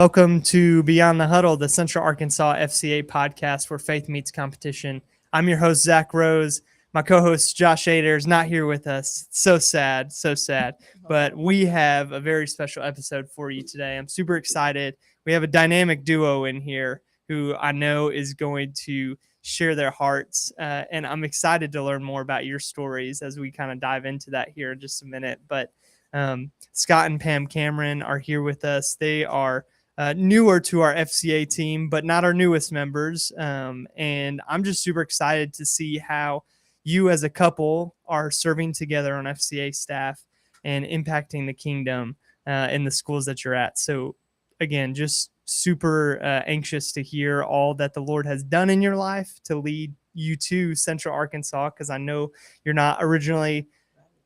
Welcome to Beyond the Huddle, the Central Arkansas FCA podcast where faith meets competition. I'm your host, Zach Rose. My co-host, Josh Ader, is not here with us. So sad, so sad. But we have a very special episode for you today. I'm super excited. We have a dynamic duo in here who I know is going to share their hearts. And I'm excited to learn more about your stories as we kind of dive into that here in just a minute. But Scott and Pam Cameron are here with us. They are newer to our FCA team, but not our newest members. And I'm just super excited to see how you as a couple are serving together on FCA staff and impacting the kingdom in the schools that you're at. So again, just super anxious to hear all that the Lord has done in your life to lead you to Central Arkansas, because I know you're not originally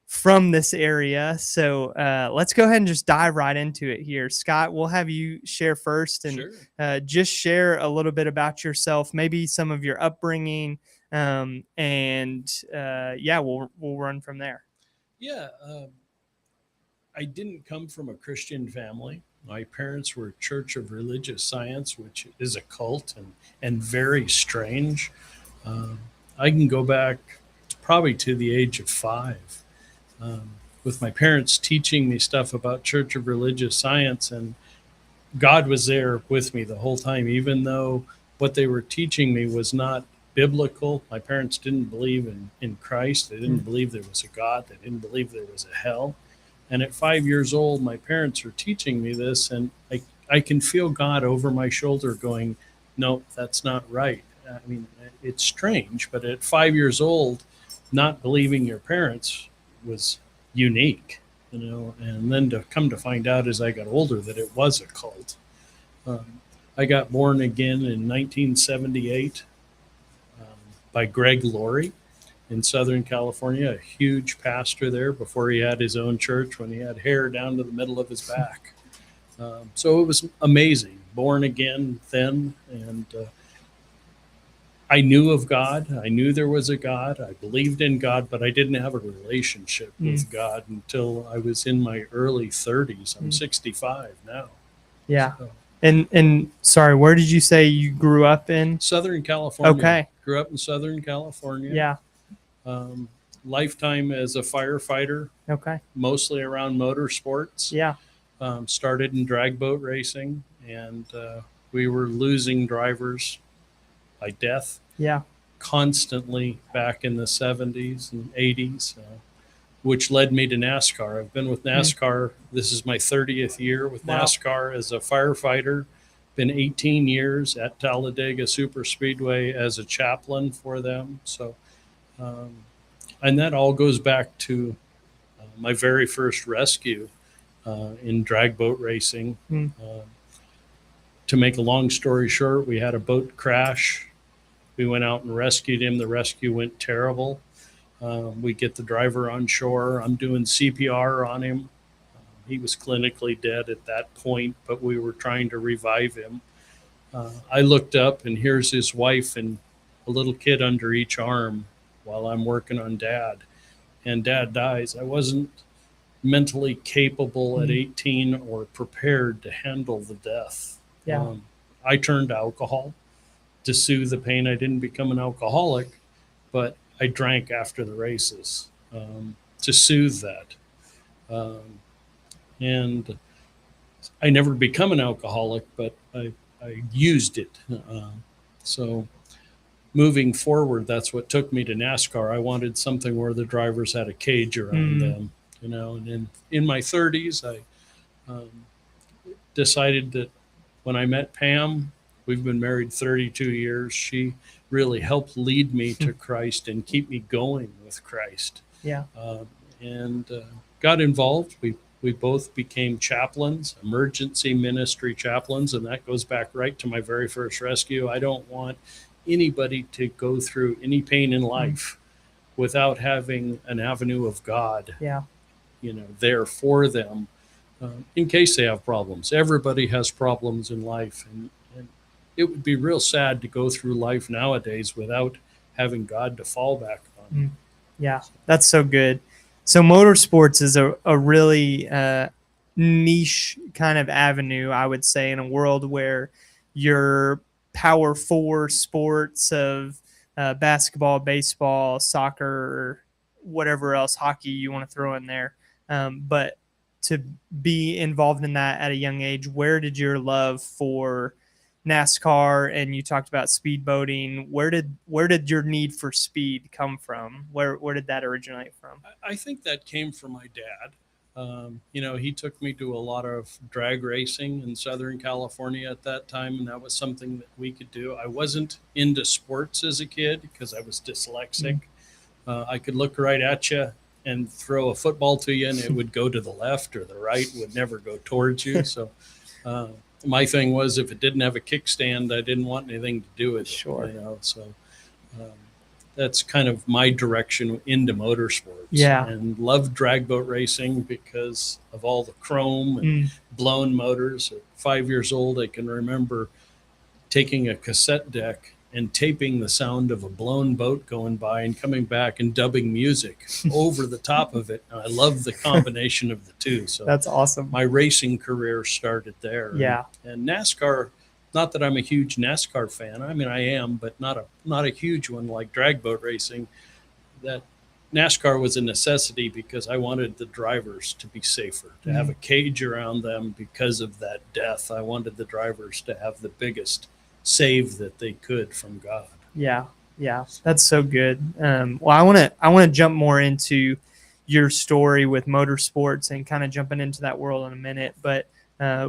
from this area. So let's go ahead and just dive right into it here. Scott, we'll have you share first and Sure. Just share a little bit about yourself, maybe some of your upbringing, we'll run from there. Yeah, I didn't come from a Christian family. My parents were Church of Religious Science, which is a cult and very strange. Um, I can go back probably to the age of 5, with my parents teaching me stuff about Church of Religious Science, and God was there with me the whole time, even though what they were teaching me was not biblical. My parents didn't believe in Christ. They didn't believe there was a God. They didn't believe there was a hell. And at 5 years old, my parents are teaching me this, and I can feel God over my shoulder going, no, that's not right. I mean, it's strange, but at 5 years old, not believing your parents was unique, and then to come to find out as I got older that it was a cult. I got born again in 1978 by Greg Laurie in Southern California, a huge pastor there before he had his own church, when he had hair down to the middle of his back. So it was amazing. Born again then, and I knew of God. I knew there was a God. I believed in God, but I didn't have a relationship with God until I was in my early 30s. I'm 65 now. Yeah. So. And sorry, where did you say you grew up in? Southern California. Okay. Grew up in Southern California. Yeah. Lifetime as a firefighter. Okay. Mostly around motorsports. Yeah. Started in drag boat racing, and we were losing drivers by death. Yeah. Constantly back in the 70s and 80s, which led me to NASCAR. I've been with NASCAR. This is my 30th year with NASCAR as a firefighter. Been 18 years at Talladega Superspeedway as a chaplain for them. So, and that all goes back to my very first rescue in drag boat racing. To make a long story short, we had a boat crash. We went out and rescued him. The rescue went terrible. We get the driver on shore. I'm doing CPR on him. He was clinically dead at that point, but we were trying to revive him. I looked up, and here's his wife and a little kid under each arm while I'm working on Dad. And Dad dies. I wasn't mentally capable at 18 or prepared to handle the death. Yeah. I turned to alcohol to soothe the pain. I didn't become an alcoholic, but I drank after the races to soothe that. And I never become an alcoholic, but I used it. So moving forward, that's what took me to NASCAR. I wanted something where the drivers had a cage around them, and in my 30s, I decided that when I met Pam, we've been married 32 years. She really helped lead me to Christ and keep me going with Christ. Yeah. And got involved. We both became chaplains, emergency ministry chaplains, and that goes back right to my very first rescue. I don't want anybody to go through any pain in life without having an avenue of God, there for them. In case they have problems. Everybody has problems in life, and it would be real sad to go through life nowadays without having God to fall back on. Yeah, that's so good. So motorsports is a really niche kind of avenue, I would say, in a world where your power four sports of basketball, baseball, soccer, or whatever else, hockey you want to throw in there. But to be involved in that at a young age, where did your love for NASCAR, and you talked about speedboating, where did your need for speed come from? Where did that originate from? I think that came from my dad. He took me to a lot of drag racing in Southern California at that time, and that was something that we could do. I wasn't into sports as a kid because I was dyslexic. I could look right at you and throw a football to you, and it would go to the left or the right, would never go towards you. So my thing was, if it didn't have a kickstand, I didn't want anything to do with it. Sure. So that's kind of my direction into motorsports. Yeah. And loved drag boat racing because of all the chrome and blown motors. At 5 years old, I can remember taking a cassette deck and taping the sound of a blown boat going by and coming back and dubbing music over the top of it. And I love the combination of the two. So that's awesome. My racing career started there. Yeah. And NASCAR, not that I'm a huge NASCAR fan. I mean, I am, but not a huge one like drag boat racing. That NASCAR was a necessity because I wanted the drivers to be safer, to have a cage around them because of that death. I wanted the drivers to have the biggest save that they could from God. Yeah, that's so good. Well, I want to jump more into your story with motorsports and kind of jumping into that world in a minute, but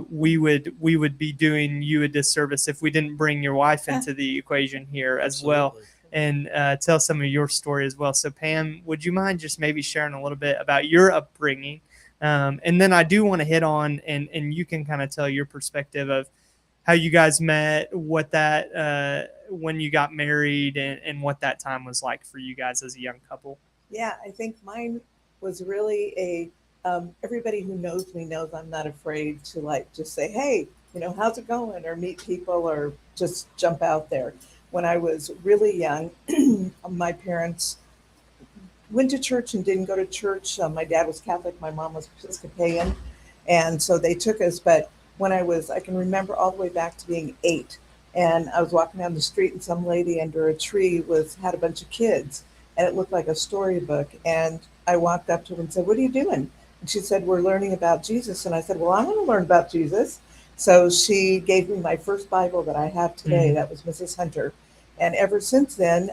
we would be doing you a disservice if we didn't bring your wife into the equation here as well, and tell some of your story as well. So Pam, would you mind just maybe sharing a little bit about your upbringing? And then I do want to hit on, and you can kind of tell your perspective of how you guys met, what that when you got married, and what that time was like for you guys as a young couple. Yeah, I think mine was really everybody who knows me knows I'm not afraid to just say, hey, how's it going? Or meet people or just jump out there. When I was really young, my parents went to church and didn't go to church. My dad was Catholic, my mom was Episcopalian. And so they took us, but when I can remember all the way back to being 8, and I was walking down the street and some lady under a tree had a bunch of kids, and it looked like a storybook. And I walked up to her and said, what are you doing? And she said, we're learning about Jesus. And I said, well, I want to learn about Jesus. So she gave me my first Bible that I have today. That was Mrs. Hunter. And ever since then,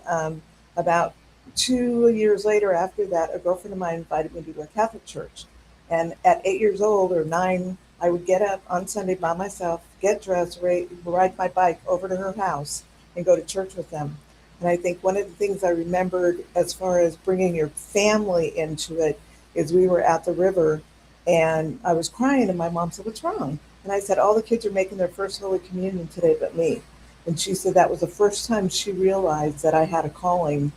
about 2 years later after that, a girlfriend of mine invited me to a Catholic church. And at 8 years old or 9, I would get up on Sunday by myself, get dressed, ride my bike over to her house and go to church with them. And I think one of the things I remembered as far as bringing your family into it is we were at the river and I was crying and my mom said, what's wrong? And I said, all the kids are making their first Holy Communion today but me. And she said that was the first time she realized that I had a calling,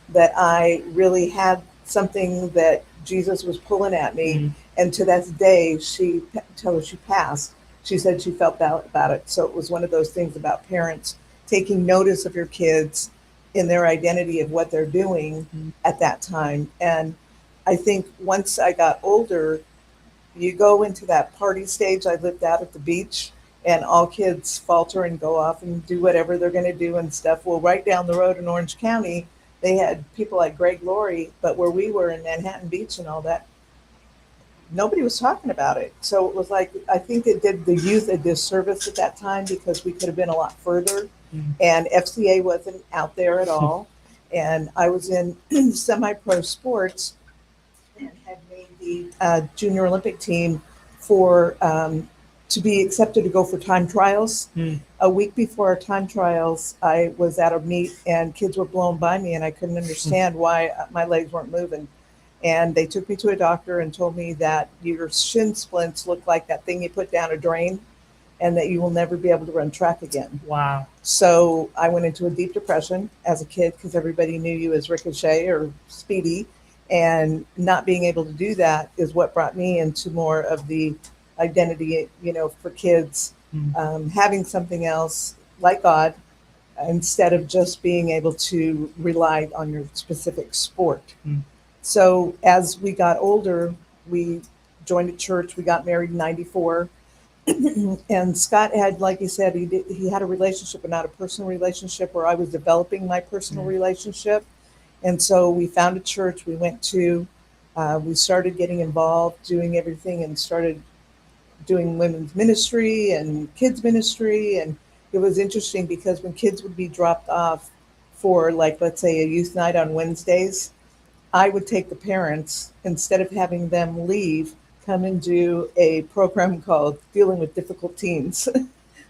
that I really had something that Jesus was pulling at me. And to that day, until she passed, she said she felt about it. So it was one of those things about parents taking notice of your kids in their identity of what they're doing at that time. And I think once I got older, you go into that party stage. I lived out at the beach, and all kids falter and go off and do whatever they're going to do and stuff. Well, right down the road in Orange County, they had people like Greg Laurie, but where we were in Manhattan Beach and all that, nobody was talking about it. So it was like, I think it did the youth a disservice at that time because we could have been a lot further. And FCA wasn't out there at all. And I was in semi-pro sports and had made the junior Olympic team to be accepted to go for time trials. A week before our time trials, I was at a meet and kids were blown by me and I couldn't understand why my legs weren't moving. And they took me to a doctor and told me that your shin splints look like that thing you put down a drain and that you will never be able to run track again. Wow. So I went into a deep depression as a kid because everybody knew you as Ricochet or Speedy. And not being able to do that is what brought me into more of the identity, for kids, having something else like God instead of just being able to rely on your specific sport. So as we got older, we joined a church. We got married in 94. And Scott had, like you said, he had a relationship, but not a personal relationship, where I was developing my personal relationship. And so we found a church we went to. We started getting involved, doing everything, and started doing women's ministry and kids ministry. And it was interesting because when kids would be dropped off for, like, let's say a youth night on Wednesdays, I would take the parents, instead of having them leave, come and do a program called Dealing with Difficult Teens.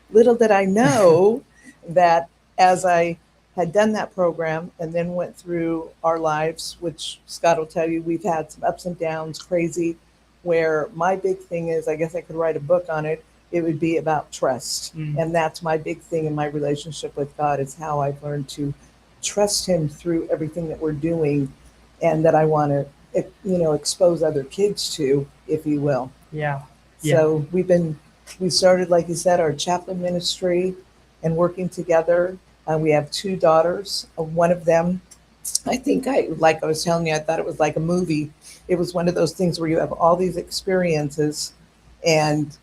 Little did I know that as I had done that program and then went through our lives, which Scott will tell you, we've had some ups and downs, crazy, where my big thing is, I guess I could write a book on it. It would be about trust. And that's my big thing in my relationship with God, is how I've learned to trust him through everything that we're doing, and that I want to, expose other kids to, if you will. Yeah. So we started, like you said, our chaplain ministry and working together. We have 2 daughters. One of them, like I was telling you, I thought it was like a movie. It was one of those things where you have all these experiences and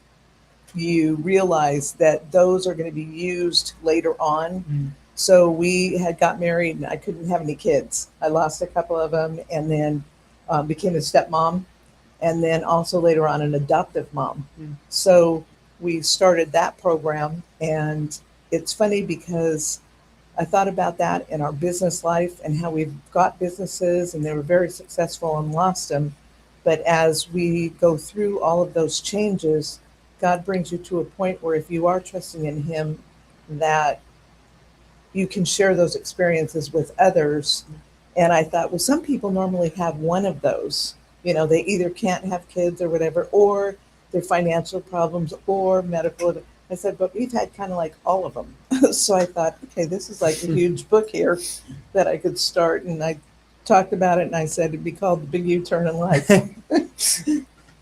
you realize that those are going to be used later on. So we had got married and I couldn't have any kids. I lost a couple of them, and then became a stepmom, and then also later on an adoptive mom. So we started that program, and it's funny because I thought about that in our business life and how we've got businesses and they were very successful and lost them. But as we go through all of those changes, God brings you to a point where if you are trusting in him, that you can share those experiences with others. And I thought, well, some people normally have one of those. They either can't have kids or whatever, or their financial problems or medical. I said, but we've had kind of like all of them. So I thought, okay, this is like a huge book here that I could start. And I talked about it and I said it'd be called The Big U-Turn in Life.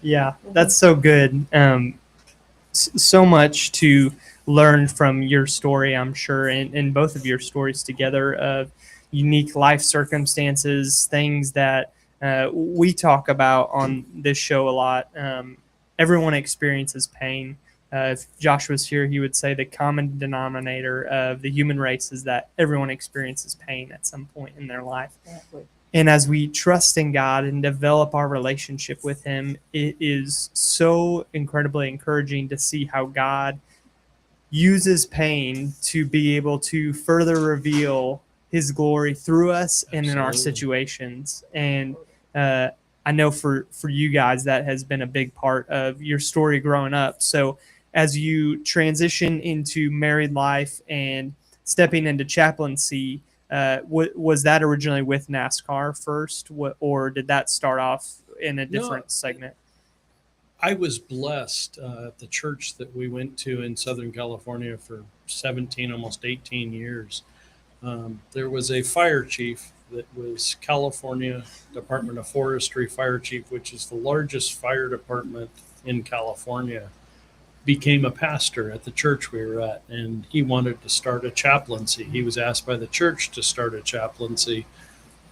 Yeah, that's so good. So much to learn from your story, I'm sure, and both of your stories together, of unique life circumstances, things that we talk about on this show a lot. Everyone experiences pain. If Josh was here, he would say the common denominator of the human race is that everyone experiences pain at some point in their life. Exactly. And as we trust in God and develop our relationship with him, it is so incredibly encouraging to see how God uses pain to be able to further reveal his glory through us and in our Absolutely. situations. And I know for you guys, that has been a big part of your story growing up. So as you transition into married life and stepping into chaplaincy, was that originally with NASCAR first, or did that start off in a different segment? I was blessed at the church that we went to in Southern California for 17, almost 18 years. There was a fire chief that was California Department of Forestry fire chief, which is the largest fire department in California, became a pastor at the church we were at, and he wanted to start a chaplaincy. He was asked by the church to start a chaplaincy.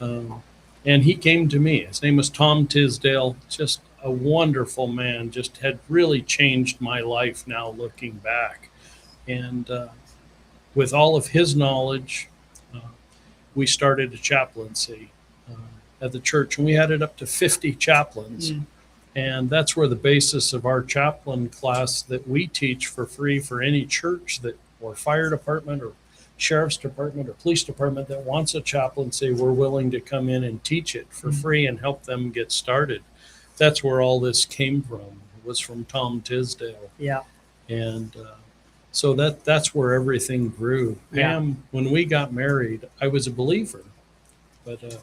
And he came to me. His name was Tom Tisdale, just a wonderful man, just had really changed my life now looking back. And with all of his knowledge, we started a chaplaincy at the church, and we had it up to 50 chaplains. And that's where the basis of our chaplain class that we teach for free for any church that, or fire department or sheriff's department or police department that wants a chaplaincy, we're willing to come in and teach it for free and help them get started. That's where all this came from. It was from Tom Tisdale. Yeah. And so that's where everything grew. Pam, when we got married, I was a believer, but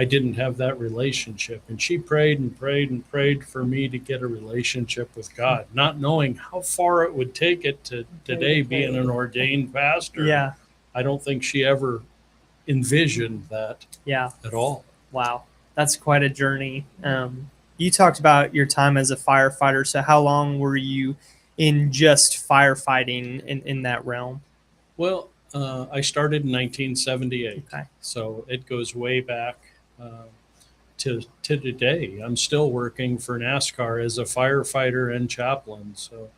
I didn't have that relationship. And she prayed and prayed and prayed for me to get a relationship with God, not knowing how far it would take it to today being an ordained pastor. Yeah. I don't think she ever envisioned that at all. Wow. That's quite a journey. You talked about your time as a firefighter. So how long were you in just firefighting in that realm? Well, I started in 1978. Okay. So it goes way back. to today. I'm still working for NASCAR as a firefighter and chaplain. So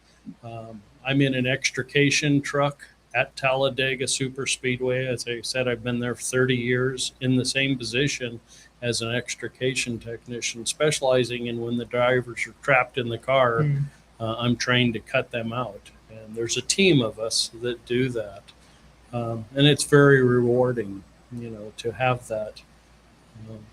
I'm in an extrication truck at Talladega Super Speedway. As I said, I've been there for 30 years in the same position as an extrication technician, specializing in when the drivers are trapped in the car. I'm trained to cut them out. And there's a team of us that do that. And it's very rewarding, to have that.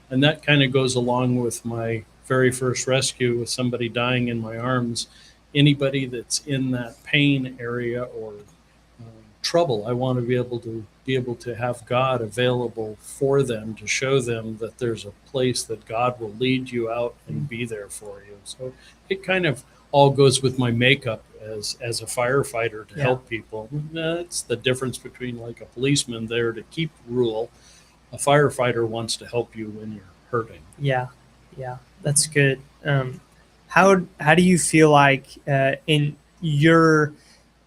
And that kind of goes along with my very first rescue with somebody dying in my arms. Anybody that's in that pain area or trouble, I want to be able to have God available for them, to show them that there's a place that God will lead you out and be there for you. So it kind of all goes with my makeup as a firefighter to help people. That's the difference between like a policeman there to keep rule. A firefighter wants to help you when you're hurting. Yeah, that's good. How do you feel like in your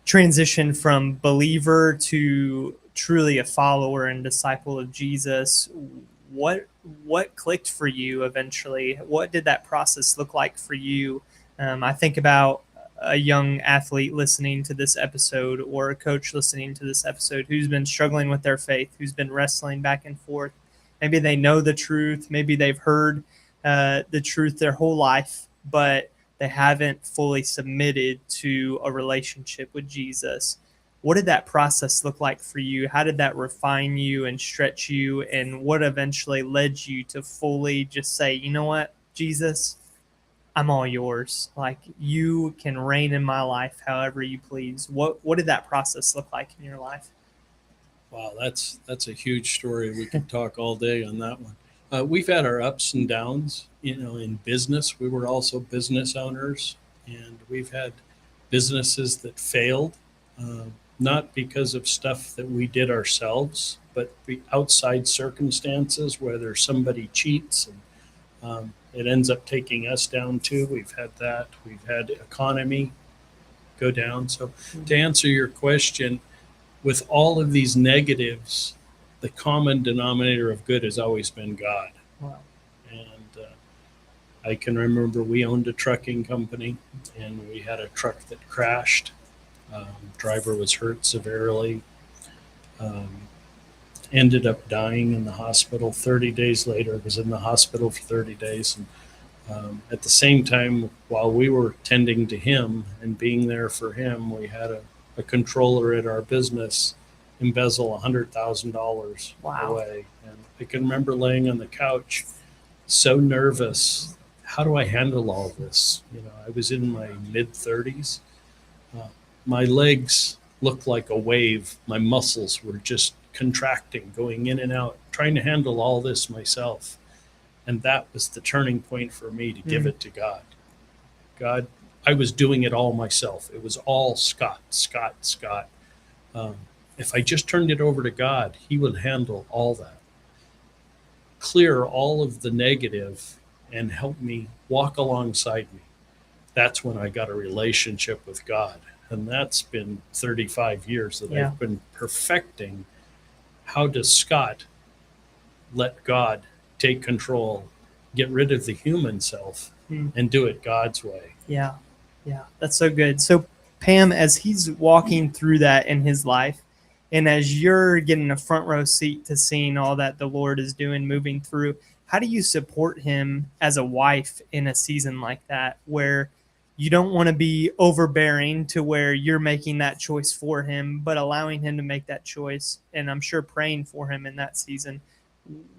transition from believer to truly a follower and disciple of Jesus, what clicked for you eventually? What did that process look like for you? I think about a young athlete listening to this episode or a coach listening to this episode who's been struggling with their faith, who's been wrestling back and forth. Maybe they know the truth. Maybe they've heard the truth their whole life, but they haven't fully submitted to a relationship with Jesus. What did that process look like for you? How did that refine you and stretch you? And what eventually led you to fully just say, you know what, Jesus, I'm all yours. Like, you can reign in my life however you please. What did that process look like in your life? Wow, that's a huge story. We could talk all day on that one. We've had our ups and downs, in business. We were also business owners, and we've had businesses that failed, not because of stuff that we did ourselves, but the outside circumstances, whether somebody cheats and it ends up taking us down too. We've had that. We've had economy go down. So to answer your question, with all of these negatives, the common denominator of good has always been God. Wow. And I can remember we owned a trucking company, and we had a truck that crashed. Driver was hurt severely. Ended up dying in the hospital 30 days later. Was in the hospital for 30 days. And at the same time, while we were tending to him and being there for him, we had a controller at our business embezzle $100,000 away. And I can remember laying on the couch, so nervous. How do I handle all this? I was in my mid-30s. My legs looked like a wave. My muscles were just contracting, going in and out, trying to handle all this myself. And that was the turning point for me to give it to God. God, I was doing it all myself. It was all Scott. If I just turned it over to God, he would handle all that. Clear all of the negative and help me walk alongside me. That's when I got a relationship with God. And that's been 35 years that I've been perfecting. How does Scott let God take control, get rid of the human self, and do it God's way? Yeah, that's so good. So Pam, as he's walking through that in his life, and as you're getting a front row seat to seeing all that the Lord is doing, moving through, how do you support him as a wife in a season like that, where you don't want to be overbearing to where you're making that choice for him, but allowing him to make that choice, and I'm sure praying for him in that season?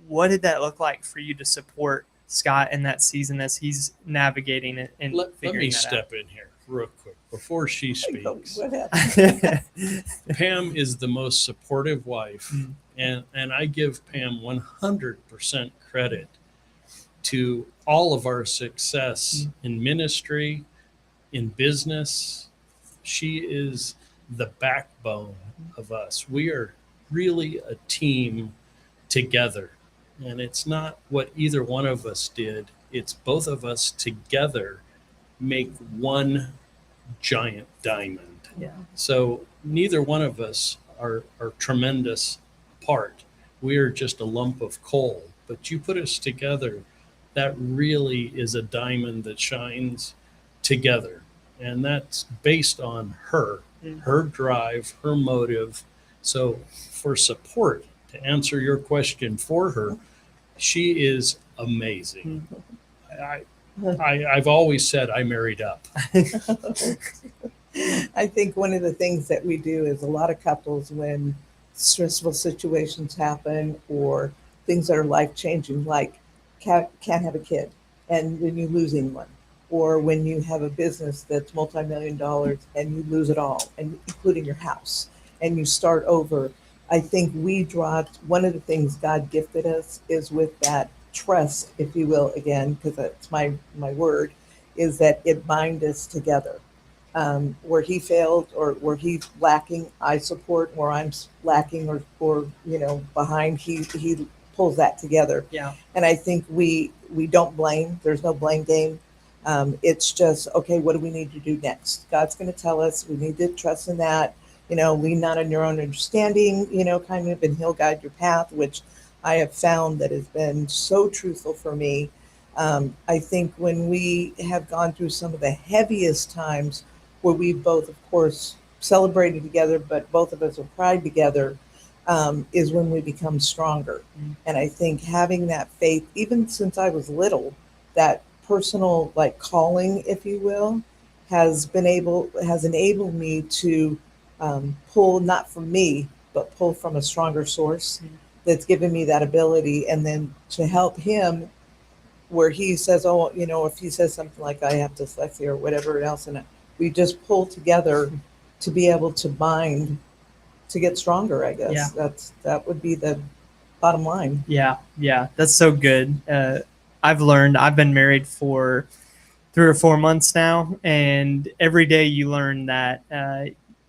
What did that look like for you to support Scott in that season as he's navigating it and let figuring me that step out? in here real quick before she speaks. What happened? Pam is the most supportive wife, and I give Pam 100% credit to all of our success in ministry, in business. She is the backbone of us. We are really a team together, and it's not what either one of us did. It's both of us together make one giant diamond. Yeah. So neither one of us are tremendous apart. We are just a lump of coal, but you put us together, that really is a diamond that shines together. And that's based on her drive, her motive. So for support, to answer your question for her, she is amazing. I've always said I married up. I think one of the things that we do is a lot of couples, when stressful situations happen or things that are life changing, like can't have a kid, and when you're losing one, or when you have a business that's multi-million dollars and you lose it all, and including your house, and you start over. I think one of the things God gifted us is with that trust, if you will, again, because that's my word, is that it binds us together. Where he failed or where he's lacking, I support. Where I'm lacking or behind, he pulls that together. Yeah. And I think we don't blame. There's no blame game. It's just, okay, what do we need to do next? God's going to tell us. We need to trust in that. Lean not on your own understanding. Kind of, and He'll guide your path, which I have found that has been so truthful for me. I think when we have gone through some of the heaviest times, where we both, of course, celebrated together, but both of us have cried together, is when we become stronger. Mm. And I think having that faith, even since I was little, that personal calling, if you will, has enabled me to pull not from me, but pull from a stronger source that's given me that ability, and then to help him where he says, oh, if he says something like I have dyslexia or whatever else, and we just pull together to be able to bind to get stronger, I guess. Yeah. That would be the bottom line. Yeah. That's so good. I've been married for 3 or 4 months now, and every day you learn that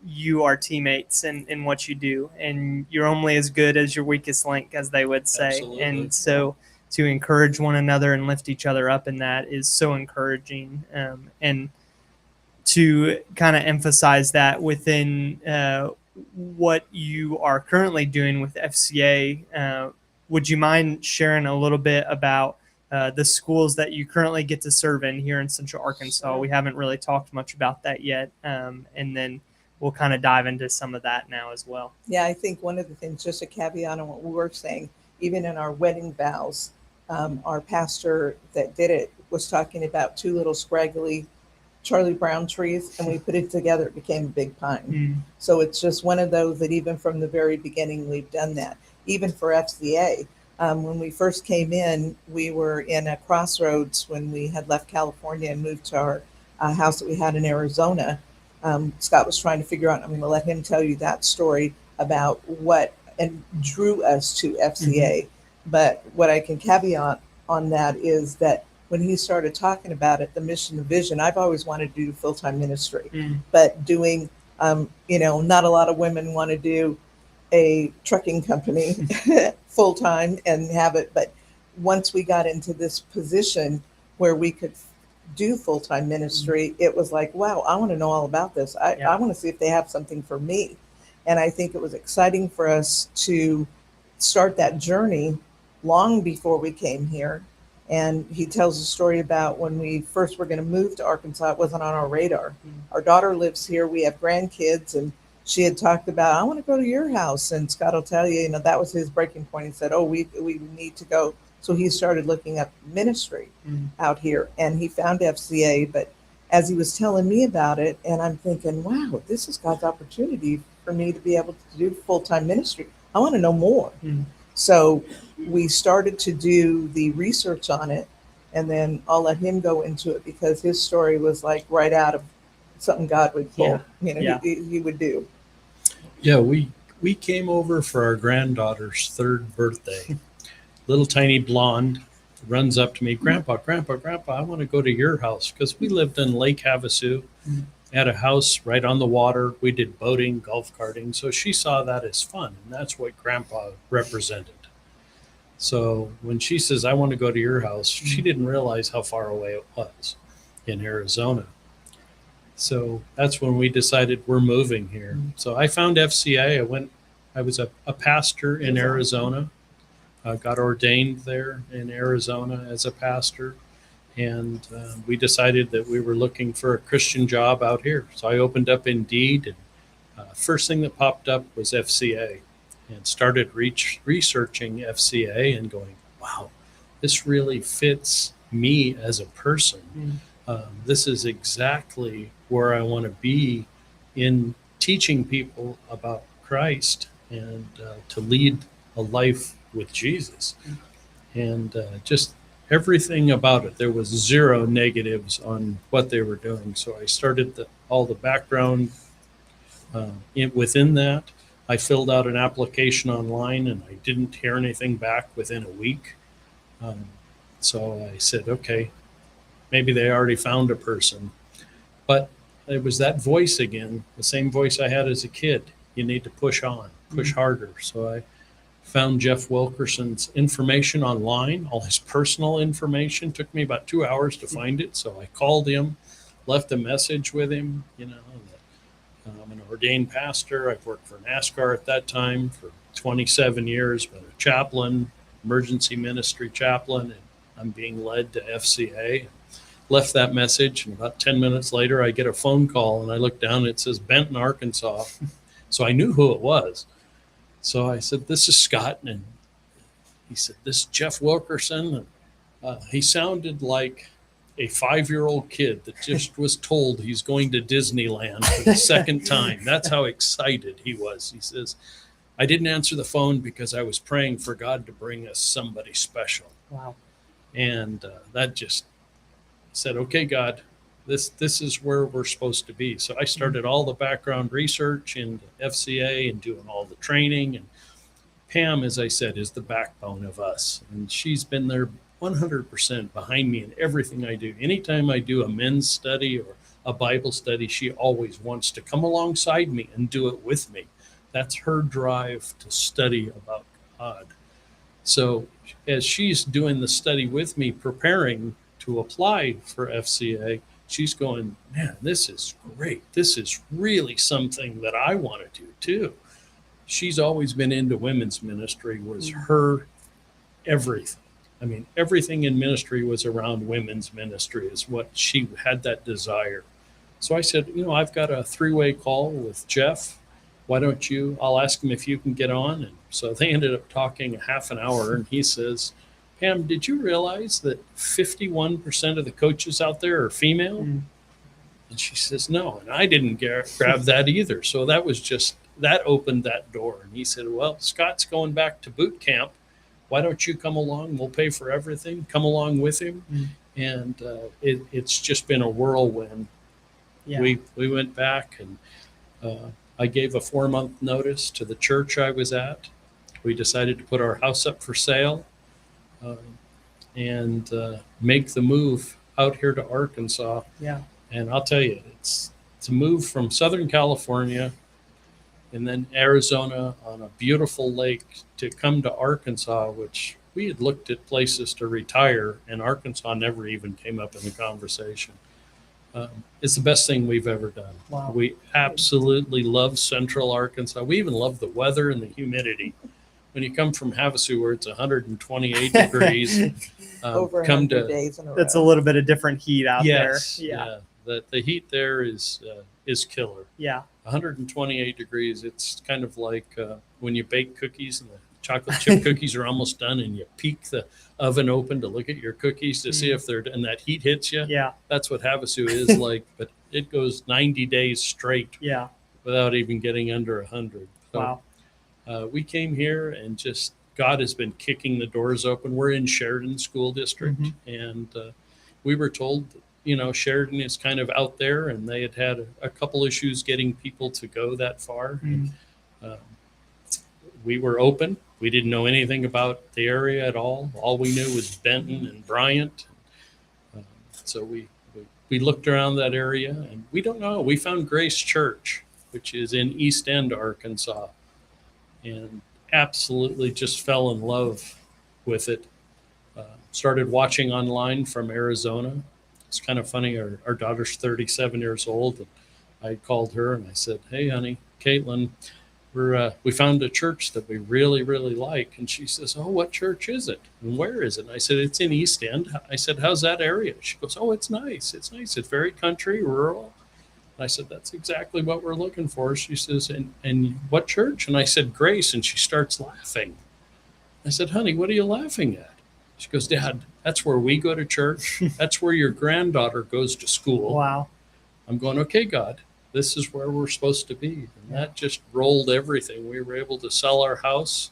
you are teammates in what you do, and you're only as good as your weakest link, as they would say. Absolutely. And so to encourage one another and lift each other up in that is so encouraging. And to kind of emphasize that within what you are currently doing with FCA, would you mind sharing a little bit about the schools that you currently get to serve in here in Central Arkansas? Sure. We haven't really talked much about that yet, and then we'll kind of dive into some of that now as well. Yeah, I think one of the things, just a caveat on what we were saying, even in our wedding vows, our pastor that did it was talking about 2 little scraggly Charlie Brown trees, and we put it together, it became a big pine. So it's just one of those that even from the very beginning, we've done that. Even for FCA, when we first came in, we were in a crossroads when we had left California and moved to our house that we had in Arizona. Scott was trying to figure out, I'm going to let him tell you that story about what and drew us to FCA. But what I can caveat on that is that when he started talking about it, the mission, the vision, I've always wanted to do full-time ministry, but doing, not a lot of women want to do a trucking company full-time and have it. But once we got into this position where we could do full-time ministry, it was like, wow, I want to know all about this. I want to see if they have something for me. And I think it was exciting for us to start that journey long before we came here. And he tells a story about when we first were going to move to Arkansas, it wasn't on our radar. Our daughter lives here. We have grandkids, and she had talked about, I want to go to your house. And Scott will tell you, that was his breaking point. He said, oh, we need to go. So he started looking up ministry out here, and he found FCA. But as he was telling me about it, and I'm thinking, wow, this is God's opportunity for me to be able to do full-time ministry. I want to know more. So we started to do the research on it, and then I'll let him go into it because his story was like right out of something God would pull, he would do. Yeah, we came over for our granddaughter's 3rd birthday. Little tiny blonde runs up to me, Grandpa, I want to go to your house, because we lived in Lake Havasu, had a house right on the water. We did boating, golf carting. So she saw that as fun, and that's what Grandpa represented. So when she says, I want to go to your house, she didn't realize how far away it was in Arizona. So that's when we decided we're moving here. So I found FCA. I was a pastor in Arizona got ordained there in Arizona as a pastor. And we decided that we were looking for a Christian job out here. So I opened up Indeed, and first thing that popped up was FCA, and started researching FCA and going, wow, this really fits me as a person. This is exactly where I want to be in teaching people about Christ and to lead a life with Jesus. And just everything about it, there was zero negatives on what they were doing. So I started all the background within that. I filled out an application online, and I didn't hear anything back within a week. So I said, okay, maybe they already found a person. But it was that voice again, the same voice I had as a kid. You need to push on, push harder. So I found Jeff Wilkerson's information online, all his personal information. Took me about 2 hours to find it. So I called him, left a message with him, that I'm an ordained pastor. I've worked for NASCAR at that time for 27 years, been a chaplain, emergency ministry chaplain, and I'm being led to FCA. Left that message, and about 10 minutes later, I get a phone call, and I look down, and it says Benton, Arkansas. So I knew who it was. So I said, this is Scott. And he said, this is Jeff Wilkerson. And he sounded like a 5-year-old kid that just was told he's going to Disneyland for the second time. That's how excited he was. He says, I didn't answer the phone because I was praying for God to bring us somebody special. Wow. And that just said, okay, God, this is where we're supposed to be. So I started all the background research into FCA and doing all the training. And Pam, as I said, is the backbone of us. And she's been there 100% behind me in everything I do. Anytime I do a men's study or a Bible study, she always wants to come alongside me and do it with me. That's her drive to study about God. So as she's doing the study with me, preparing to apply for FCA, she's going, man, this is great. This is really something that I want to do too. She's always been into women's ministry, was her everything. I mean, everything in ministry was around women's ministry, is what she had that desire. So I said, I've got a 3-way call with Jeff. Why don't I'll ask him if you can get on. And so they ended up talking a half an hour, and he says, Pam, did you realize that 51% of the coaches out there are female? And she says, no. And I didn't grab that either. So that opened that door. And he said, well, Scott's going back to boot camp. Why don't you come along? We'll pay for everything. Come along with him. And it's just been a whirlwind. Yeah. We went back, and I gave a 4-month notice to the church I was at. We decided to put our house up for sale. And make the move out here to Arkansas. Yeah. And I'll tell you, it's a move from Southern California and then Arizona on a beautiful lake to come to Arkansas, which we had looked at places to retire, and Arkansas never even came up in the conversation. It's the best thing we've ever done. Wow. We absolutely love Central Arkansas. We even love the weather and the humidity. When you come from Havasu, where it's 128 degrees, over 100 days in a row. That's a little bit of different heat out there. Yeah. The heat there is killer. Yeah. 128 degrees. It's kind of like when you bake cookies and the chocolate chip cookies are almost done, and you peek the oven open to look at your cookies to see if they're, and that heat hits you. Yeah. That's what Havasu is like, but it goes 90 days straight. Yeah. Without even getting under 100. So, wow. We came here, and just God has been kicking the doors open. We're in Sheridan School District, and we were told, Sheridan is kind of out there, and they had a couple issues getting people to go that far. And, we were open. We didn't know anything about the area at all. All we knew was Benton and Bryant. So we looked around that area, and we don't know. We found Grace Church, which is in East End, Arkansas, and absolutely just fell in love with it. Started watching online from Arizona. It's kind of funny. Our daughter's 37 years old, and I called her and I said, hey, honey, Caitlin, we found a church that we really, really like. And she says, oh, what church is it? And where is it? And I said, it's in East End. I said, how's that area? She goes, oh, it's nice. It's nice. It's very country, rural. And I said, that's exactly what we're looking for. She says, and what church? And I said, Grace. And she starts laughing. I said, honey, what are you laughing at? She goes, Dad, that's where we go to church. That's where your granddaughter goes to school. Wow. I'm going, okay, God, this is where we're supposed to be. And that just rolled everything. We were able to sell our house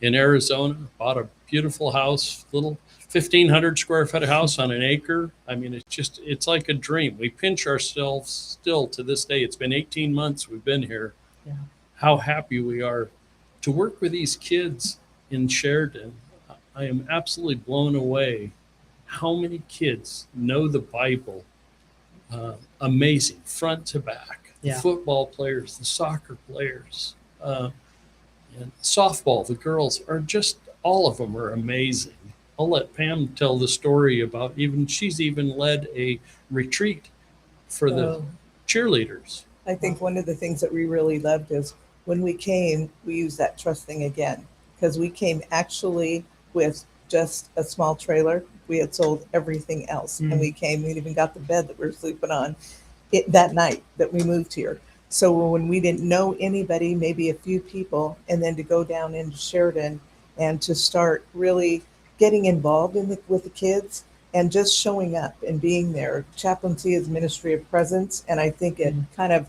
in Arizona, bought a beautiful house, little 1,500 square foot house on an acre. I mean, it's like a dream. We pinch ourselves still to this day. It's been 18 months we've been here. Yeah. How happy we are to work with these kids in Sheridan. I am absolutely blown away how many kids know the Bible. Amazing, front to back. Yeah. The football players, the soccer players, and softball, the girls are just, all of them are amazing. I'll let Pam tell the story about she's even led a retreat for the cheerleaders. I think one of the things that we really loved is when we came, we used that trust thing again, because we came actually with just a small trailer. We had sold everything else. And we came, we even got the bed that we were sleeping on that night that we moved here. So when we didn't know anybody, maybe a few people, and then to go down into Sheridan and to start really getting involved with the kids and just showing up and being there. Chaplaincy is ministry of presence. And I think it kind of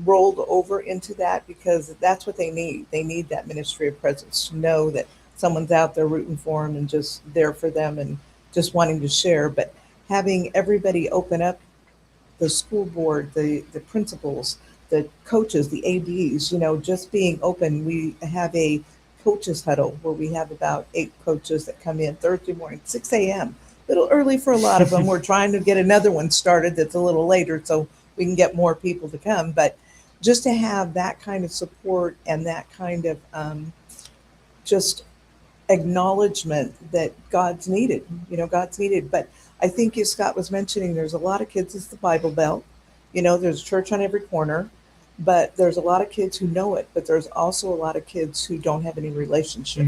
rolled over into that because that's what they need. They need that ministry of presence to know that someone's out there rooting for them and just there for them and just wanting to share. But having everybody open up, the school board, the principals, the coaches, the ADs, just being open. We have a coaches huddle where we have about 8 coaches that come in Thursday morning, 6 a.m. A little early for a lot of them. We're trying to get another one started that's a little later so we can get more people to come. But just to have that kind of support and that kind of just acknowledgement that God's needed, God's needed. But I think as Scott was mentioning, there's a lot of kids, it's the Bible Belt, there's a church on every corner, but there's a lot of kids who know it, but there's also a lot of kids who don't have any relationship.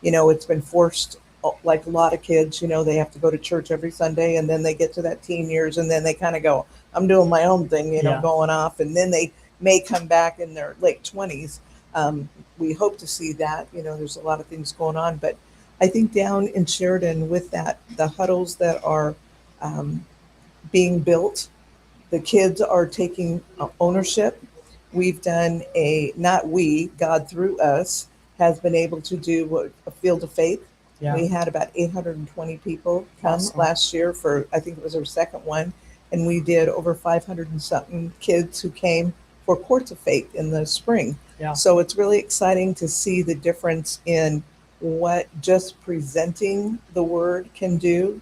It's been forced, like a lot of kids, they have to go to church every Sunday and then they get to that teen years and then they kind of go, I'm doing my own thing, going off, and then they may come back in their late 20s. We hope to see that, there's a lot of things going on, but I think down in Sheridan with that, the huddles that are being built, the kids are taking ownership. We've done God through us has been able to do a field of faith. Yeah. We had about 820 people come last year for, I think it was our second one. And we did over 500 and something kids who came for Courts of Faith in the spring. Yeah. So it's really exciting to see the difference in what just presenting the word can do,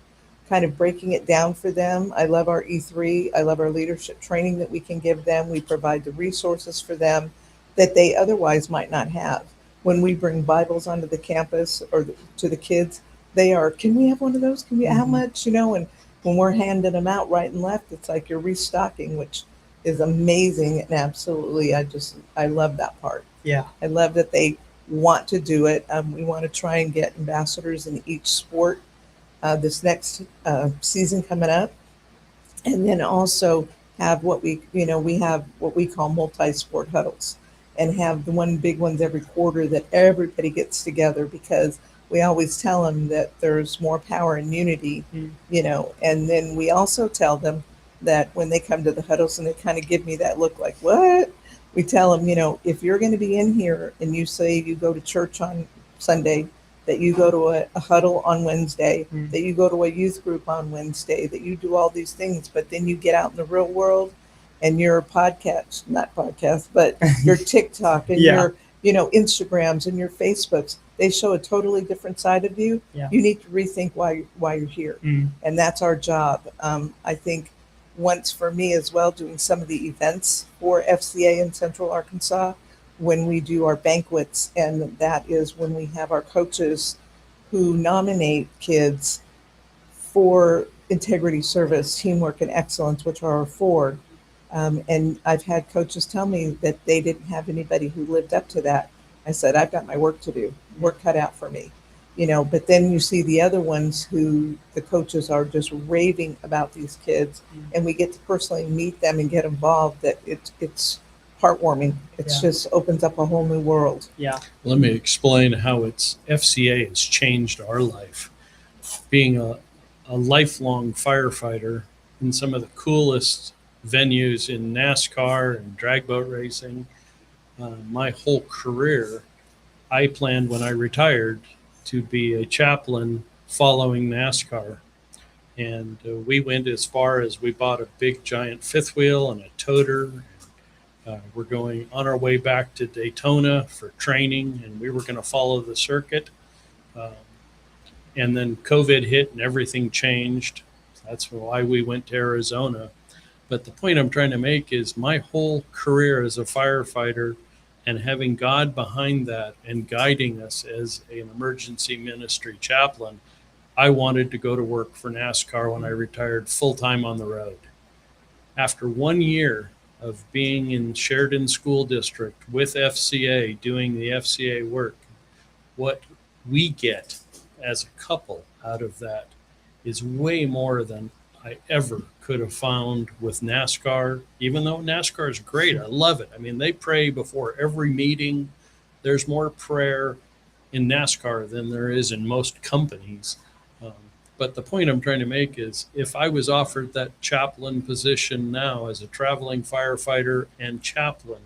kind of breaking it down for them. I love our E3. I love our leadership training that we can give them. We provide the resources for them that they otherwise might not have. When we bring Bibles onto the campus or to the kids, they are, can we have one of those? Can we, how much, and when we're handing them out right and left, it's like you're restocking, which is amazing. And absolutely, I love that part. Yeah. I love that they want to do it. We want to try and get ambassadors in each sport this next season coming up. And then also have we have what we call multi-sport huddles and have the one big ones every quarter that everybody gets together, because we always tell them that there's more power in unity, and then we also tell them that when they come to the huddles and they kind of give me that look like, what? We tell them, if you're going to be in here and you say you go to church on Sunday, that you go to a huddle on Wednesday, that you go to a youth group on Wednesday, that you do all these things, but then you get out in the real world and your but your TikTok and your, Instagrams and your Facebooks, they show a totally different side of you. Yeah. You need to rethink why you're here. And that's our job. I think once for me as well, doing some of the events for FCA in Central Arkansas, when we do our banquets, and that is when we have our coaches who nominate kids for integrity, service, teamwork, and excellence, which are our 4. And I've had coaches tell me that they didn't have anybody who lived up to that. I said, I've got my work to do, work cut out for me. But then you see the other ones who the coaches are just raving about these kids, and we get to personally meet them and get involved. That it's heartwarming. It's just opens up a whole new world. Yeah. Let me explain how FCA has changed our life. Being a lifelong firefighter in some of the coolest venues in NASCAR and drag boat racing, my whole career, I planned when I retired to be a chaplain following NASCAR. And we went as far as we bought a big giant fifth wheel and a toter. We're going on our way back to Daytona for training, and we were going to follow the circuit. And then COVID hit and everything changed. That's why we went to Arizona. But the point I'm trying to make is my whole career as a firefighter and having God behind that and guiding us as an emergency ministry chaplain, I wanted to go to work for NASCAR when I retired full-time on the road. After 1 year of being in Sheridan School District with FCA, doing the FCA work, what we get as a couple out of that is way more than I ever could have found with NASCAR. Even though NASCAR is great, I love it. I mean, they pray before every meeting. There's more prayer in NASCAR than there is in most companies. But the point I'm trying to make is if I was offered that chaplain position now as a traveling firefighter and chaplain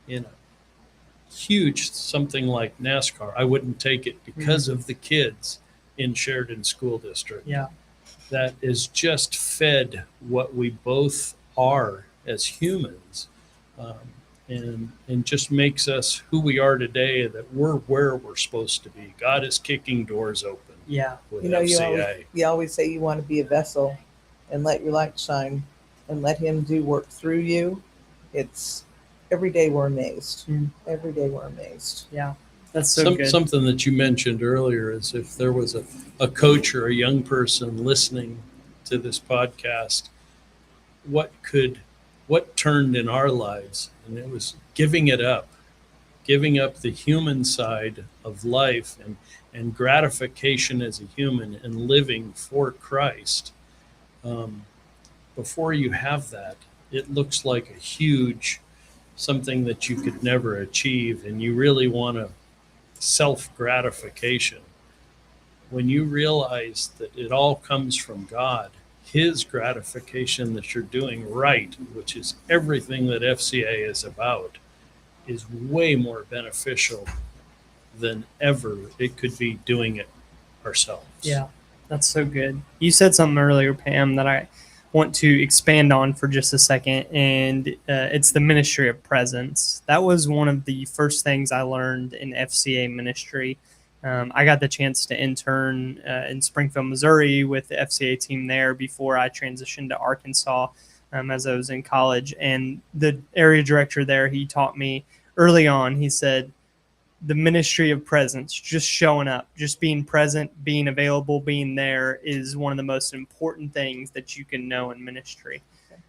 in a huge something like NASCAR, I wouldn't take it because of the kids in Sheridan School District. Yeah. That is just fed what we both are as humans, and just makes us who we are today, that we're where we're supposed to be. God is kicking doors open. Yeah. With You FCA. you always say you want to be a vessel and let your light shine and let him do work through you. It's every day we're amazed. Every day we're amazed. Yeah. That's so good. Something that you mentioned earlier is if there was a coach or a young person listening to this podcast, what turned in our lives? And it was giving up the human side of life and gratification as a human and living for Christ. Before you have that, it looks like a huge something that you could never achieve, and you really want to self-gratification. When you realize that it all comes from God, his gratification that you're doing right, which is everything that FCA is about, is way more beneficial than ever it could be doing it ourselves. Yeah, that's so good. You said something earlier, Pam, that I want to expand on for just a second, and it's the ministry of presence. That was one of the first things I learned in FCA ministry. I got the chance to intern in Springfield, Missouri with the FCA team there before I transitioned to Arkansas as I was in college. And the area director there, he taught me early on, he said, the ministry of presence, just showing up, just being present, being available, being there is one of the most important things that you can know in ministry.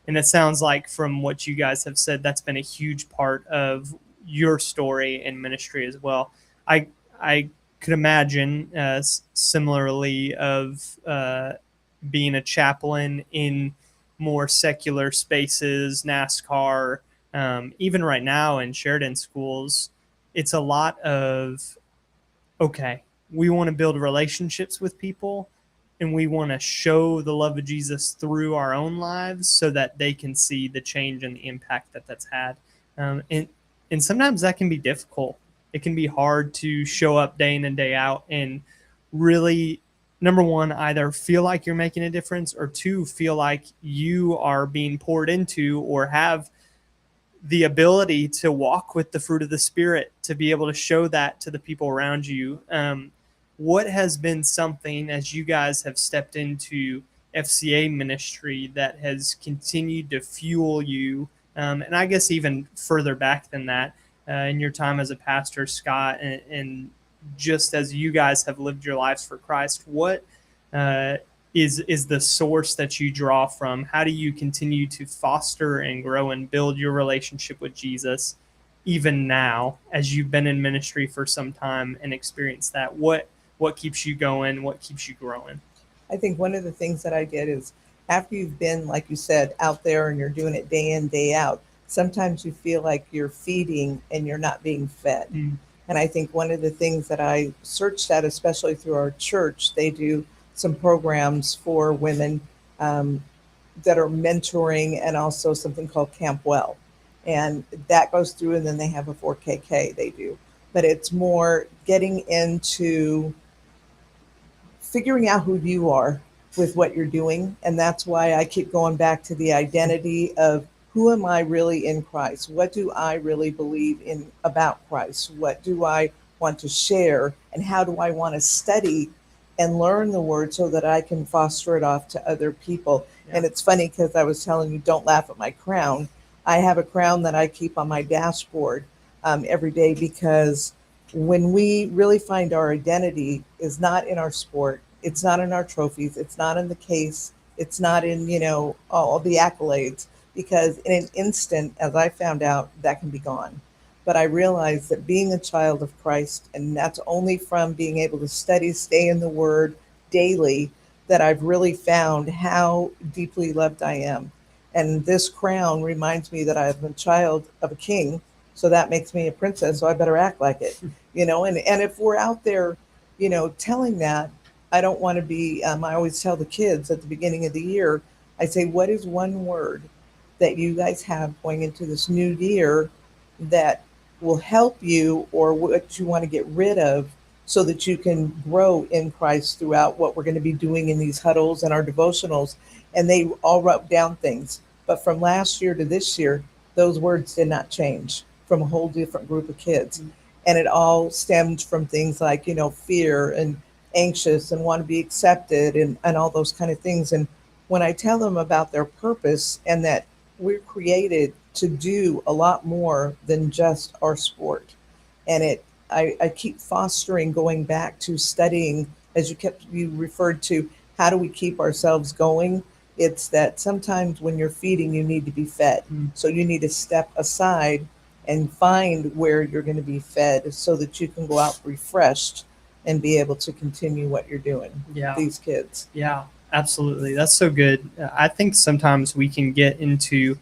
And it sounds like from what you guys have said, that's been a huge part of your story in ministry as well. I could imagine similarly of being a chaplain in more secular spaces, NASCAR, even right now in Sheridan schools. It's a lot of, okay, we want to build relationships with people and we want to show the love of Jesus through our own lives so that they can see the change and the impact that that's had. And sometimes that can be difficult. It can be hard to show up day in and day out and really, number one, either feel like you're making a difference, or two, feel like you are being poured into or have the ability to walk with the fruit of the Spirit, to be able to show that to the people around you. What has been something, as you guys have stepped into FCA ministry, that has continued to fuel you? And I guess even further back than that, in your time as a pastor, Scott, and just as you guys have lived your lives for Christ, what is the source that you draw from? How do you continue to foster and grow and build your relationship with Jesus even now, as you've been in ministry for some time and experienced that? What keeps you going? What keeps you growing? I think one of the things that I did is, after you've been, like you said, out there and you're doing it day in, day out, sometimes you feel like you're feeding and you're not being fed. Mm. And I think one of the things that I searched at, especially through our church, they do some programs for women that are mentoring, and also something called Camp Well. And that goes through, and then they have a 4KK they do. But it's more getting into figuring out who you are with what you're doing. And that's why I keep going back to the identity of, who am I really in Christ? What do I really believe in about Christ? What do I want to share? And how do I want to study and learn the word so that I can foster it off to other people? Yeah. And it's funny, because I was telling you, don't laugh at my crown. I have a crown that I keep on my dashboard every day, because when we really find our identity is not in our sport, it's not in our trophies, it's not in the case, it's not in, all the accolades, because in an instant, as I found out, that can be gone. But I realized that being a child of Christ, and that's only from being able to study, stay in the word daily, that I've really found how deeply loved I am. And this crown reminds me that I'm a child of a king, so that makes me a princess, so I better act like it, and if we're out there, telling that, I don't want to be, I always tell the kids at the beginning of the year, I say, what is one word that you guys have going into this new year that will help you, or what you want to get rid of, so that you can grow in Christ throughout what we're going to be doing in these huddles and our devotionals? And they all wrote down things. But from last year to this year, those words did not change, from a whole different group of kids. Mm-hmm. And it all stemmed from things like, fear and anxious and want to be accepted, and all those kind of things. And when I tell them about their purpose, and that we're created to do a lot more than just our sport. And I keep fostering, going back to studying, as you referred to, how do we keep ourselves going? It's that sometimes when you're feeding, you need to be fed. Mm. So you need to step aside and find where you're going to be fed, so that you can go out refreshed and be able to continue what you're doing. Yeah. With these kids. Yeah, absolutely. That's so good. I think sometimes we can get into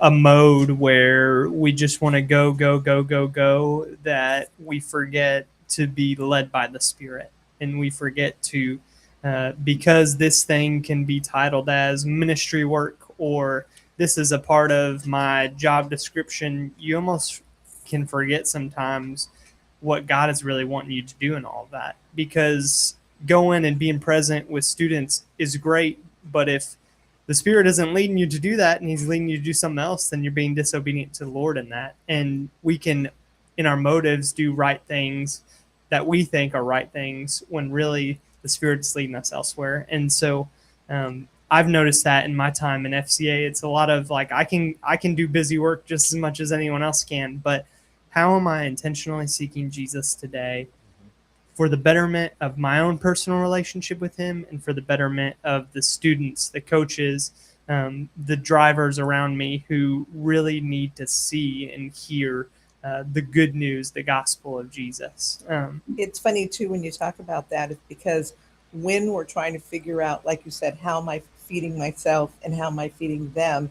a mode where we just want to go, that we forget to be led by the Spirit. And we forget to, because this thing can be titled as ministry work, or this is a part of my job description, you almost can forget sometimes what God is really wanting you to do in all of that. Because going and being present with students is great, but if the Spirit isn't leading you to do that, and He's leading you to do something else, then you're being disobedient to the Lord in that. And we can, in our motives, do right things that we think are right things, when really the Spirit's leading us elsewhere. And so I've noticed that in my time in FCA, it's a lot of like, I can do busy work just as much as anyone else can, but how am I intentionally seeking Jesus today for the betterment of my own personal relationship with Him, and for the betterment of the students, the coaches, the drivers around me, who really need to see and hear the good news, the gospel of Jesus. It's funny too when you talk about that, it's because when we're trying to figure out, like you said, how am I feeding myself and how am I feeding them,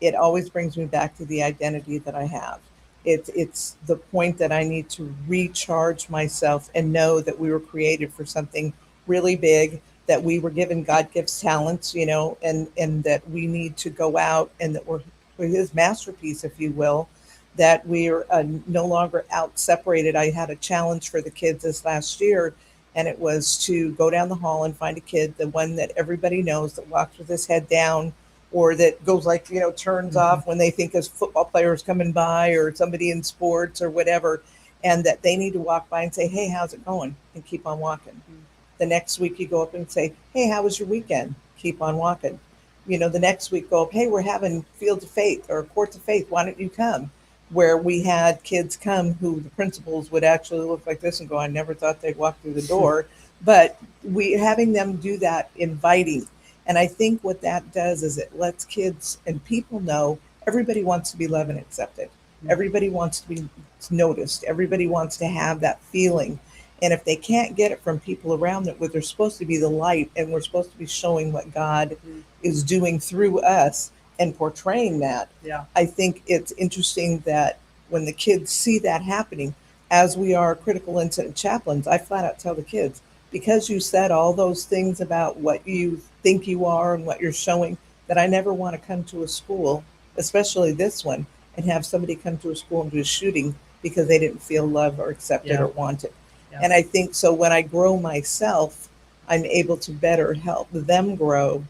it always brings me back to the identity that I have. It's the point that I need to recharge myself and know that we were created for something really big, that we were given, God gives talents, and that we need to go out, and that we're His masterpiece, if you will, that we are no longer out separated. I had a challenge for the kids this last year, and it was to go down the hall and find a kid, the one that everybody knows, that walks with his head down, or that goes like, turns off when they think a football player is coming by, or somebody in sports or whatever, and that they need to walk by and say, hey, how's it going? And keep on walking. Mm-hmm. The next week you go up and say, hey, how was your weekend? Keep on walking. The next week go up, hey, we're having Fields of Faith or Courts of Faith. Why don't you come? where we had kids come who the principals would actually look like this and go, I never thought they'd walk through the door. But we having them do that, inviting. And I think what that does is it lets kids and people know everybody wants to be loved and accepted. Everybody wants to be noticed. Everybody wants to have that feeling. And if they can't get it from people around them, where they're supposed to be the light and we're supposed to be showing what God is doing through us and portraying that, I think it's interesting that when the kids see that happening, as we are critical incident chaplains, I flat out tell the kids, because you said all those things about what you think you are and what you're showing, that I never want to come to a school, especially this one, and have somebody come to a school and do a shooting because they didn't feel loved or accepted or wanted. And I think so when I grow myself, I'm able to better help them grow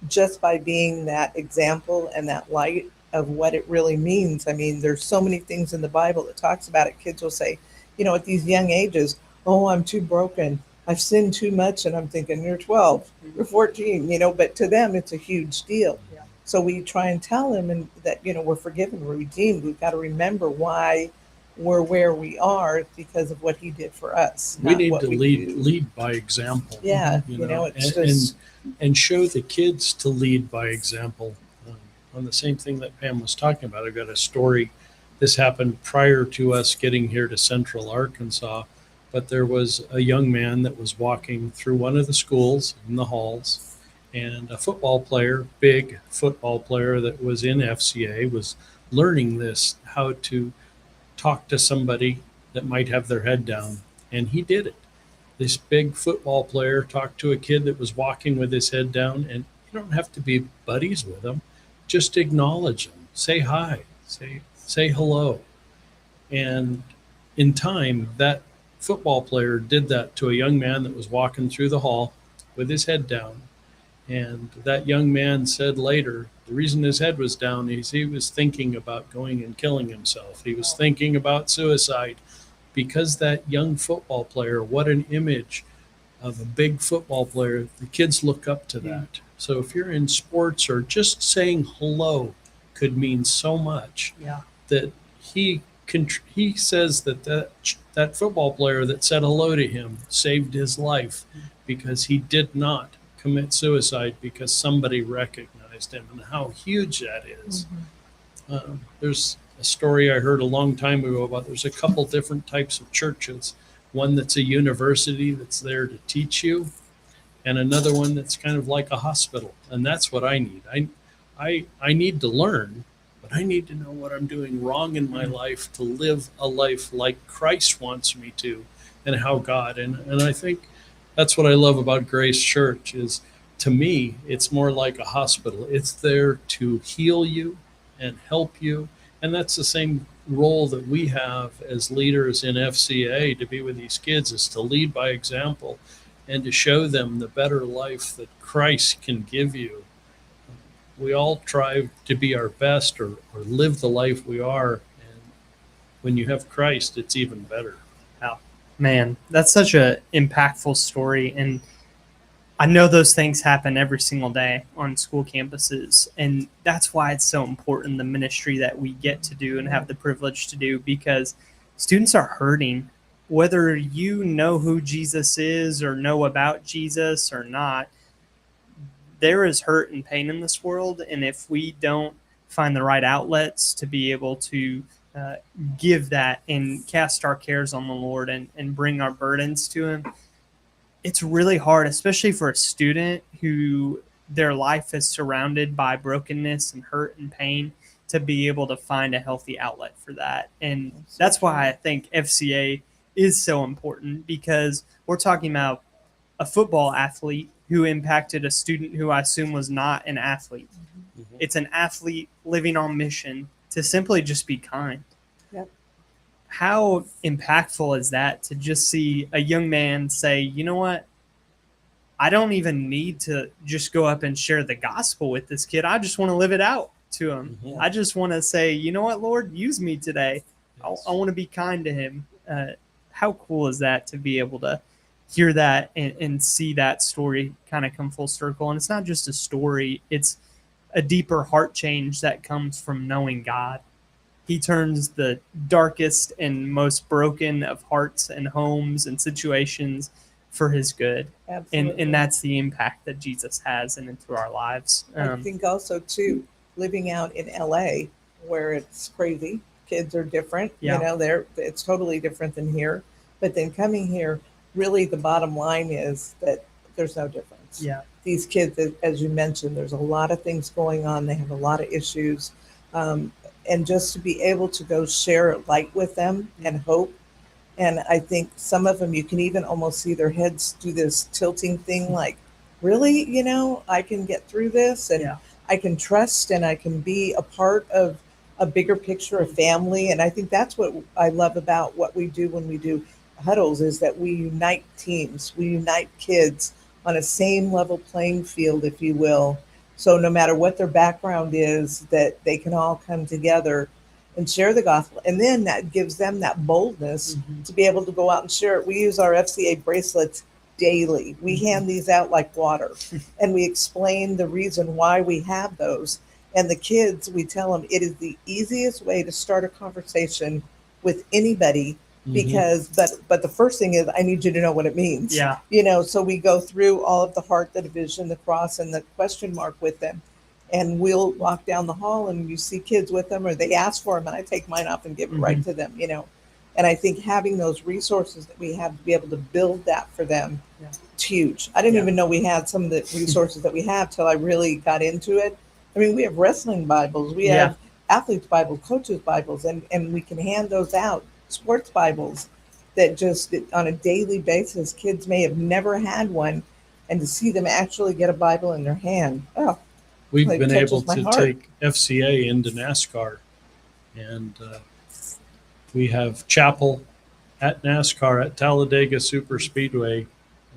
just by being that example and that light of what it really means. I mean, there's so many things in the Bible that talks about it. Kids will say, you know, at these young ages, oh, I'm too broken. I've sinned too much. And I'm thinking, you're 12, you're 14, you know, but to them, it's a huge deal. So we try and tell them and that, you know, we're forgiven, we're redeemed. We've got to remember why we're where we are because of what he did for us. We need to lead by example. Yeah, you know, and show the kids to lead by example. On the same thing that Pam was talking about, I've got a story. This happened prior to us getting here to Central Arkansas, but there was a young man that was walking through one of the schools in the halls, and a football player, big football player that was in FCA, was learning this, how to talk to somebody that might have their head down. And he did it. This big football player talked to a kid that was walking with his head down, and you don't have to be buddies with them. Just acknowledge them. Say hi. Say hello. And in time, that football player did that to a young man that was walking through the hall with his head down. And that young man said later, the reason his head was down is he was thinking about going and killing himself. He was thinking about suicide because that young football player, what an image of a big football player. The kids look up to that. So if you're in sports, or just saying hello could mean so much. That he says that football player that said hello to him saved his life because he did not commit suicide because somebody recognized him, and how huge that is. There's a story I heard a long time ago about there's a couple different types of churches. One that's a university that's there to teach you, and another one that's kind of like a hospital. And that's what I need. I need to learn, but I need to know what I'm doing wrong in my life to live a life like Christ wants me to, and how God. And I think that's what I love about Grace Church is, to me, it's more like a hospital. It's there to heal you and help you. And that's the same role that we have as leaders in FCA, to be with these kids, is to lead by example and to show them the better life that Christ can give you. We all try to be our best or live the life we are. And when you have Christ, it's even better. Wow. Man, that's such an impactful story. And I know those things happen every single day on school campuses. And that's why it's so important, the ministry that we get to do and have the privilege to do, because students are hurting. Whether you know who Jesus is or know about Jesus or not, there is hurt and pain in this world. And if we don't find the right outlets to be able to give that and cast our cares on the Lord and bring our burdens to him, it's really hard, especially for a student who their life is surrounded by brokenness and hurt and pain, to be able to find a healthy outlet for that. And that's why I think FCA is so important, because we're talking about a football athlete who impacted a student who I assume was not an athlete. It's an athlete living on mission to simply just be kind. How impactful is that, to just see a young man say, you know what, I don't even need to just go up and share the gospel with this kid. I just want to live it out to him. I just want to say, you know what, Lord, use me today. I want to be kind to him. How cool is that, to be able to hear that and see that story kind of come full circle? And it's not just a story, it's a deeper heart change that comes from knowing God. He turns the darkest and most broken of hearts and homes and situations for his good. Absolutely. And that's the impact that Jesus has into our lives. I think also too, living out in LA where it's crazy, kids are different. Yeah. It's totally different than here. But then coming here, really the bottom line is that there's no difference. Yeah. These kids, as you mentioned, there's a lot of things going on. They have a lot of issues. And just to be able to go share light with them and hope. And I think some of them, you can even almost see their heads do this tilting thing like, really, I can get through this and Yeah. I can trust and I can be a part of a bigger picture of family. And I think that's what I love about what we do when we do huddles is that we unite teams, we unite kids on a same level playing field, if you will. So no matter what their background is, that they can all come together and share the gospel. And then that gives them that boldness to be able to go out and share it. We use our FCA bracelets daily. We hand these out like water and we explain the reason why we have those. And the kids, we tell them it is the easiest way to start a conversation with anybody because, but the first thing is I need you to know what it means. Yeah. So we go through all of the heart, the division, the cross, and the question mark with them. And we'll walk down the hall and you see kids with them or they ask for them and I take mine off and give it right to them, And I think having those resources that we have to be able to build that for them, it's huge. I didn't even know we had some of the resources that we have till I really got into it. I mean, we have wrestling Bibles, we have athletes Bibles, coaches Bibles, and we can hand those out, sports Bibles that just on a daily basis, kids may have never had one. And to see them actually get a Bible in their hand, we've it been able touches my to heart. take FCA into NASCAR, and we have chapel at NASCAR at Talladega Super Speedway.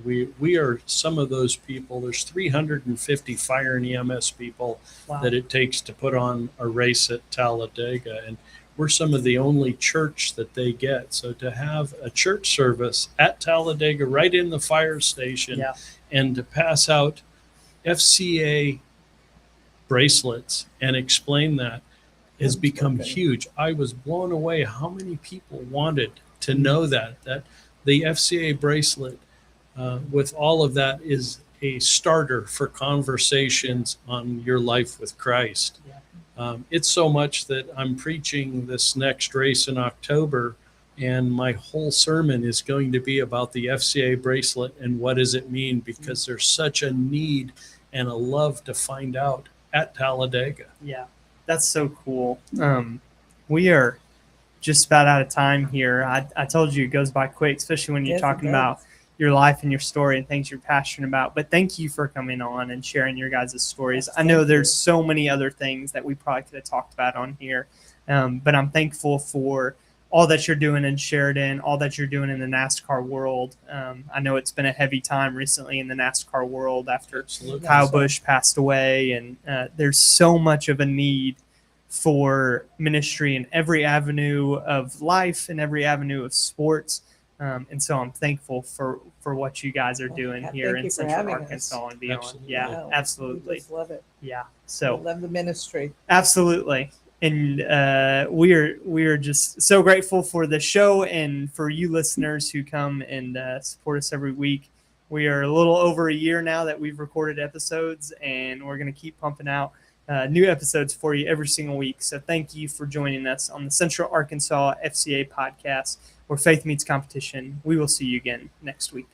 We are some of those people. There's 350 fire and EMS people that it takes to put on a race at Talladega, and we're some of the only church that they get. So to have a church service at Talladega right in the fire station and to pass out FCA bracelets and explain that has become huge. I was blown away how many people wanted to know that the FCA bracelet with all of that is a starter for conversations on your life with Christ. It's so much that I'm preaching this next race in October, and my whole sermon is going to be about the FCA bracelet and what does it mean, because there's such a need and a love to find out at Talladega. Yeah, that's so cool. We are just about out of time here. I told you it goes by quick, especially when you're talking about your life and your story and things you're passionate about. But thank you for coming on and sharing your guys' stories. I know there's so many other things that we probably could have talked about on here, but I'm thankful for all that you're doing in Sheridan, all that you're doing in the NASCAR world. I know it's been a heavy time recently in the NASCAR world after Kyle Busch passed away, and there's so much of a need for ministry in every avenue of life and every avenue of sports. And so I'm thankful for what you guys are doing here in Central Arkansas and beyond. Absolutely. Yeah, absolutely. We just love it. Yeah. So We love the ministry. absolutely. And we are just so grateful for the show and for you listeners who come and support us every week. We are a little over a year now that we've recorded episodes, and we're going to keep pumping out new episodes for you every single week. So thank you for joining us on the Central Arkansas FCA podcast, where faith meets competition. We will see you again next week.